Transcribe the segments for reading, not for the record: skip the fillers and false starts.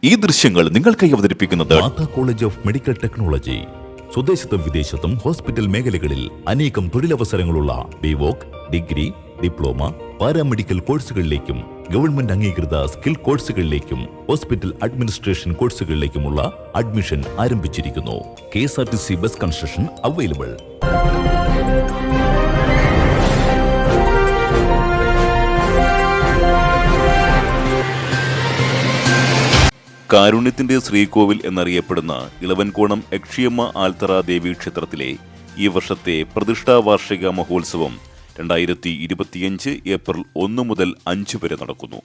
ഈ ദൃശ്യങ്ങൾ നിങ്ങൾക്കായി അവതരിപ്പിക്കുന്നത് Matha college of medical technology. സ്വദേശത്തും വിദേശത്തും ഹോസ്പിറ്റൽ മേഖലകളിൽ അനേകം തൊഴിലവസരങ്ങളുള്ള ബിവോക്, ഡിഗ്രി, ഡിപ്ലോമ, പാരാമെഡിക്കൽ കോഴ്സുകളിലേക്കും ഗവൺമെന്റ് അംഗീകൃത സ്കിൽ കോഴ്സുകളിലേക്കും ഹോസ്പിറ്റൽ അഡ്മിനിസ്ട്രേഷൻ കോഴ്സുകളിലേക്കുമുള്ള അഡ്മിഷൻ ആരംഭിച്ചിരിക്കുന്നു. KSRTC bus construction available. കാരുണ്യത്തിന്റെ ശ്രീകോവിൽ എന്നറിയപ്പെടുന്ന ഇളവൻകോണം യക്ഷിയമ്മ ആൽത്തറ ദേവീ ക്ഷേത്രത്തിലെ ഈ വർഷത്തെ പ്രതിഷ്ഠാ വാർഷിക മഹോത്സവം 2025 ഏപ്രിൽ 1 മുതൽ 5 വരെ നടക്കുന്നു.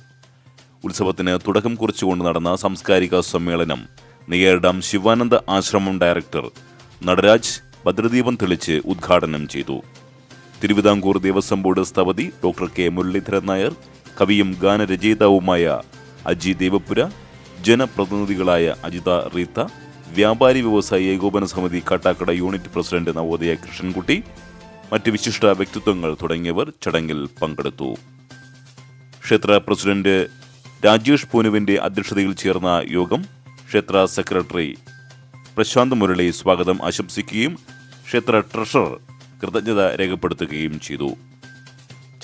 ഉത്സവത്തിന് തുടക്കം കുറിച്ചുകൊണ്ട് നടന്ന സാംസ്കാരിക സമ്മേളനം നെയ്യാർ ഡാം ശിവാനന്ദ ആശ്രമം ഡയറക്ടർ നടരാജ് ഭദ്രദീപം തെളിച്ച് ഉദ്ഘാടനം ചെയ്തു. തിരുവിതാംകൂർ ദേവസ്വം ബോർഡ് സ്ഥപതി ഡോക്ടർ K. മുരളീധരൻ നായർ, കവിയും ഗാനരചയിതാവുമായ അജി ദേവപുര, ജനപ്രതിനിധികളായ അജിത റീത്ത, വ്യാപാരി വ്യവസായി ഏകോപന സമിതി കാട്ടാക്കട യൂണിറ്റ് പ്രസിഡന്റ് നവോദയ കൃഷ്ണൻകുട്ടി, മറ്റ് വിശിഷ്ട വ്യക്തിത്വങ്ങൾ തുടങ്ങിയവർ ചടങ്ങിൽ പങ്കെടുത്തു. ക്ഷേത്ര പ്രസിഡന്റ് രാജേഷ് പൂനുവിന്റെ അധ്യക്ഷതയിൽ ചേർന്ന യോഗം ക്ഷേത്ര സെക്രട്ടറി പ്രശാന്ത് മുരളി സ്വാഗതം ആശംസിക്കുകയും ക്ഷേത്ര ട്രഷറർ കൃതജ്ഞത രേഖപ്പെടുത്തുകയും ചെയ്തു.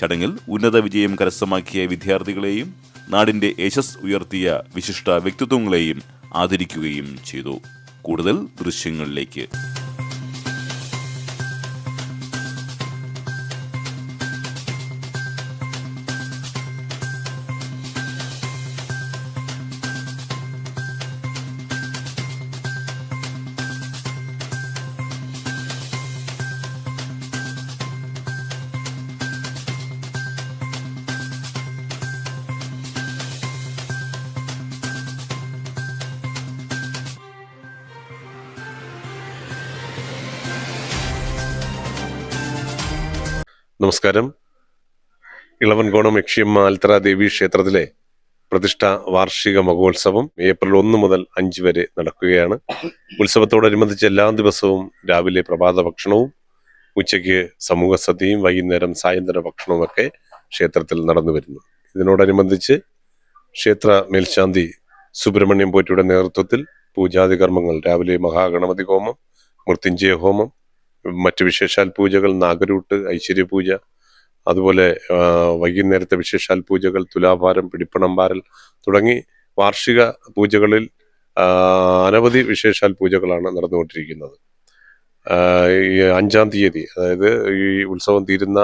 ചടങ്ങിൽ ഉന്നത വിജയം കരസ്ഥമാക്കിയ വിദ്യാർത്ഥികളെയും നാടിന്റെ യശസ് ഉയർത്തിയ വിശിഷ്ട വ്യക്തിത്വങ്ങളെയും ആദരിക്കുകയും ചെയ്തു. കൂടുതൽ ദൃശ്യങ്ങളിലേക്ക്. നമസ്കാരം. ഇളവൻകോണം യക്ഷിയമ്മ ആൽത്തറ ദേവീ ക്ഷേത്രത്തിലെ പ്രതിഷ്ഠ വാർഷിക മഹോത്സവം ഏപ്രിൽ 1 മുതൽ 5 വരെ നടക്കുകയാണ്. ഉത്സവത്തോടനുബന്ധിച്ച് എല്ലാ ദിവസവും രാവിലെ പ്രഭാത ഭക്ഷണവും, ഉച്ചയ്ക്ക് സമൂഹ സദ്യയും, വൈകുന്നേരം സായന്തന ഭക്ഷണവും ഒക്കെ ക്ഷേത്രത്തിൽ നടന്നു വരുന്നു. ഇതിനോടനുബന്ധിച്ച് ക്ഷേത്ര മേൽശാന്തി സുബ്രഹ്മണ്യം പോറ്റിയുടെ നേതൃത്വത്തിൽ പൂജാതി കർമ്മങ്ങൾ, രാവിലെ മഹാഗണപതി ഹോമം, മൃത്യുഞ്ജയ ഹോമം, മറ്റ് വിശേഷാൽ പൂജകൾ, നാഗരൂട്ട്, ഐശ്വര്യപൂജ, അതുപോലെ വൈകുന്നേരത്തെ വിശേഷാൽ പൂജകൾ, തുലാഭാരം, പിടിപ്പണംപാരൽ തുടങ്ങി വാർഷിക പൂജകളിൽ അനവധി വിശേഷാൽ പൂജകളാണ് നടന്നുകൊണ്ടിരിക്കുന്നത്. ഈ 5-ാം തീയതി, അതായത് ഈ ഉത്സവം തീരുന്ന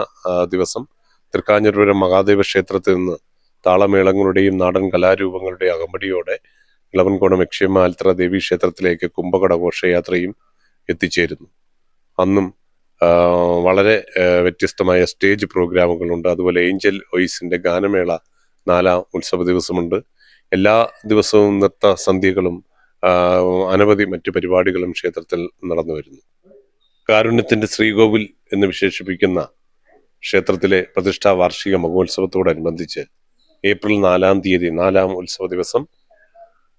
ദിവസം, തൃക്കാഞ്ഞിരപുരം മഹാദേവ ക്ഷേത്രത്തിൽ നിന്ന് താളമേളങ്ങളുടെയും നാടൻ കലാരൂപങ്ങളുടെയും അകമ്പടിയോടെ ഇളവൻകോണം യക്ഷിയമ്മ ആൽത്തറ ദേവീ ക്ഷേത്രത്തിലേക്ക് കുംഭകട ഘോഷയാത്രയും എത്തിച്ചേരുന്നു. അന്നും വളരെ വ്യത്യസ്തമായ സ്റ്റേജ് പ്രോഗ്രാമുകളുണ്ട്. അതുപോലെ ഏഞ്ചൽ വോയിസിന്റെ ഗാനമേള 4-ാം ഉത്സവ ദിവസമുണ്ട്. എല്ലാ ദിവസവും നൃത്ത സന്ധ്യകളും അനവധി മറ്റു പരിപാടികളും ക്ഷേത്രത്തിൽ നടന്നു വരുന്നു. കാരുണ്യത്തിന്റെ ശ്രീകോവിൽ എന്ന് വിശേഷിപ്പിക്കുന്ന ക്ഷേത്രത്തിലെ പ്രതിഷ്ഠാ വാർഷിക മഹോത്സവത്തോടനുബന്ധിച്ച് ഏപ്രിൽ 4-ാം തീയതി 4-ാം ഉത്സവ ദിവസം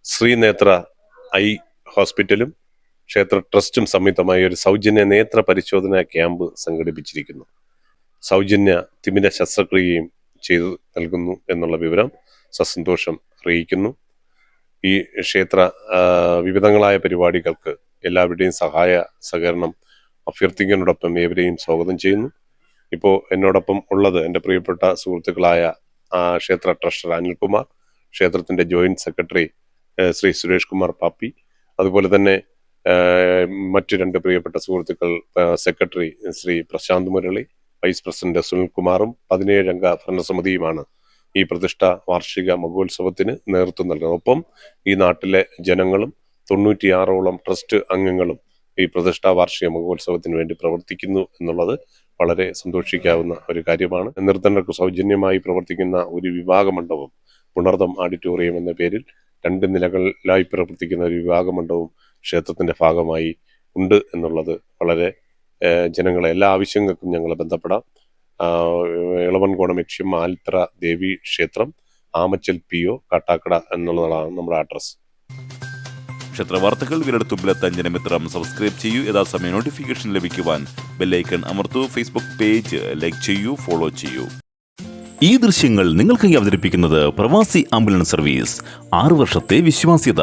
ശ്രീനേത്ര ഐ ഹോസ്പിറ്റലും ക്ഷേത്ര ട്രസ്റ്റും സംയുക്തമായി ഒരു സൗജന്യ നേത്ര പരിശോധനാ ക്യാമ്പ് സംഘടിപ്പിച്ചിരിക്കുന്നു. സൗജന്യ തിമിര ശസ്ത്രക്രിയയും ചെയ്തു നൽകുന്നു എന്നുള്ള വിവരം സസന്തോഷം അറിയിക്കുന്നു. ഈ ക്ഷേത്ര വിവിധങ്ങളായ പരിപാടികൾക്ക് എല്ലാവരുടെയും സഹായ സഹകരണം അഭ്യർത്ഥിക്കുന്നതോടൊപ്പം ഏവരെയും സ്വാഗതം ചെയ്യുന്നു. ഇപ്പോൾ എന്നോടൊപ്പം ഉള്ളത് എൻ്റെ പ്രിയപ്പെട്ട സുഹൃത്തുക്കളായ ക്ഷേത്ര ട്രഷറർ അനിൽകുമാർ, ക്ഷേത്രത്തിൻ്റെ ജോയിന്റ് സെക്രട്ടറി ശ്രീ സുരേഷ് കുമാർ പാപ്പി, അതുപോലെ തന്നെ മറ്റു 2 പ്രിയപ്പെട്ട സുഹൃത്തുക്കൾ, secretary Shri Prashanth Murali, vice president സുനിൽകുമാറും 17-അംഗ ഭരണസമിതിയുമാണ് ഈ പ്രതിഷ്ഠ വാർഷിക മഹോത്സവത്തിന് നേതൃത്വം നൽകുന്നത്. ഒപ്പം ഈ നാട്ടിലെ ജനങ്ങളും 96ഓളം ട്രസ്റ്റ് അംഗങ്ങളും ഈ പ്രതിഷ്ഠ വാർഷിക മഹോത്സവത്തിന് വേണ്ടി പ്രവർത്തിക്കുന്നു എന്നുള്ളത് വളരെ സന്തോഷിക്കാവുന്ന ഒരു കാര്യമാണ്. നിർധനർക്ക് സൗജന്യമായി പ്രവർത്തിക്കുന്ന ഒരു വിവാഹ മണ്ഡപം, പുണർദം ഓഡിറ്റോറിയം എന്ന പേരിൽ 2 നിലകളിലായി പ്രവർത്തിക്കുന്ന ഒരു വിവാഹ മണ്ഡപവും ക്ഷേത്രത്തിന്റെ ഭാഗമായി ഉണ്ട് എന്നുള്ളത് വളരെ ജനങ്ങളെ എല്ലാ ആവശ്യങ്ങൾക്കും ഞങ്ങളെ ബന്ധപ്പെടാം. ഇളവൻകോണം യക്ഷിയമ്മ ആൽത്തറ ദേവീ ക്ഷേത്രം, ആമച്ചൽ PO, കാട്ടാക്കട എന്നുള്ളതാണ് നമ്മുടെ അഡ്രസ്. ക്ഷേത്ര വാർത്തകൾ വിരടത്തുമ്പിലെത്താൻ ജനമിത്രം സബ്സ്ക്രൈബ് ചെയ്യൂ. യഥാസമയം നോട്ടിഫിക്കേഷൻ ലഭിക്കുവാൻ ബെല്ലൈക്കൺ അമർത്തൂ. ഫേസ്ബുക്ക് പേജ് ലൈക്ക് ചെയ്യൂ, ഫോളോ ചെയ്യൂ. ഈ ദൃശ്യങ്ങൾ നിങ്ങൾക്കായി അവതരിപ്പിക്കുന്നത് പ്രവാസി ആംബുലൻസ് സർവീസ്, 6 വർഷത്തെ വിശ്വാസ്യത.